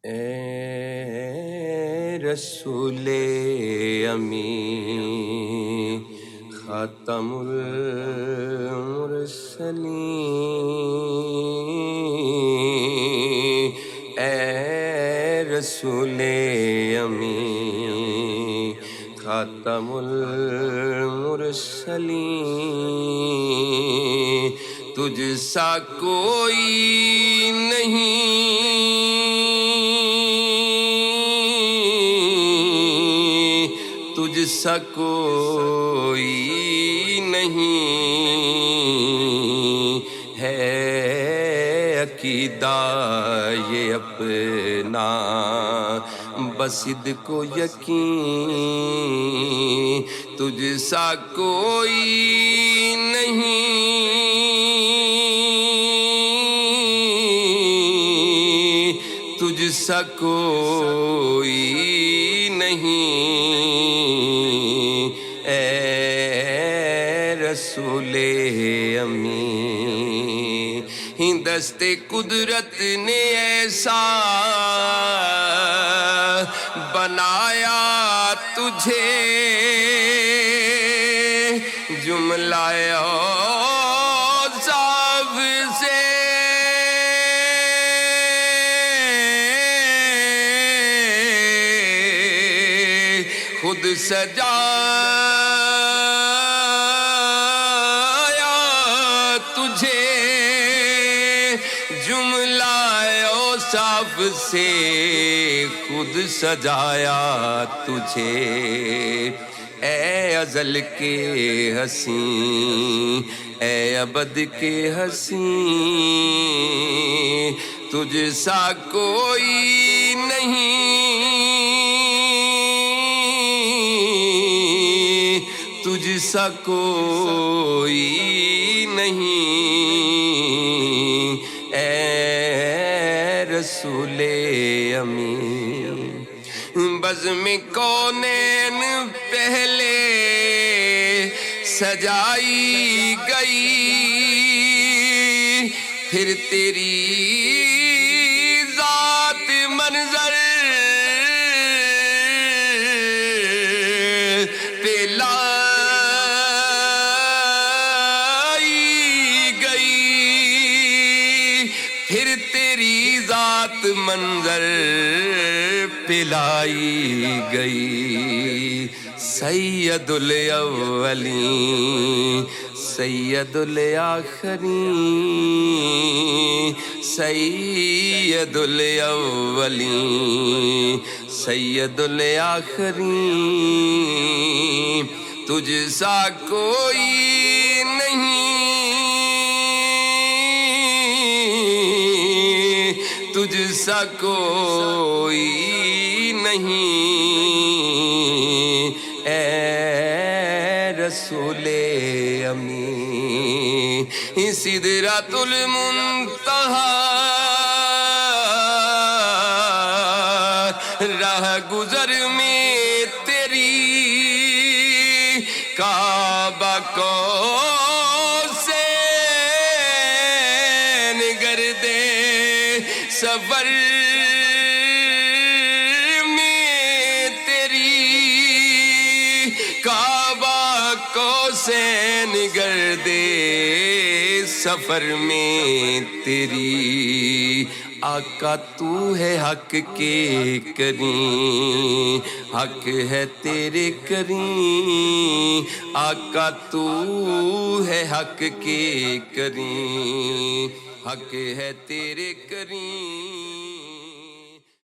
اے رسول امین خاتم المرسلین، اے رسول امین خاتم المرسلین، تجھ سا کوئی نہیں، تجھ سا کوئی نہیں ہے عقیدہ یہ اپنا، بس صدق و یقین، تجھ سا کوئی نہیں، تجھ سا کوئی نہیں، اے رسول امین، دست قدرت نے ایسا بنایا تجھے، جملہ اوصاف سے خود سجایا تجھے، جملہ اوصاف سے خود سجایا تجھے، اے ازل کے حسین، اے ابد کے حسین، تجھ سا کوئی نہیں، تجھ سا کوئی نہیں، اے رسول امین، بزم کونین پہلے سجائی گئی، پھر تیری ذات منظر پہ لائی گئی، پھر تیری ذات منظر پہ لائی گئی، سید الاولین سید الاخرین، سید الاولین سید الاخرین، تجھ سا کوئی نہیں، تجھ سا کوئی نہیں، اے رسول امین، سدرۃ المنتہی راہ گزر میں تیری، کعبہ کو سے گردے سفر میں تیری، کعبہ کو سین گردے سفر میں تیری، آقا تو ہے حق کے کریم، حق ہے تیرے کریم، آقا تو ہے حق کے کریم، حق ہے تیرے کریم۔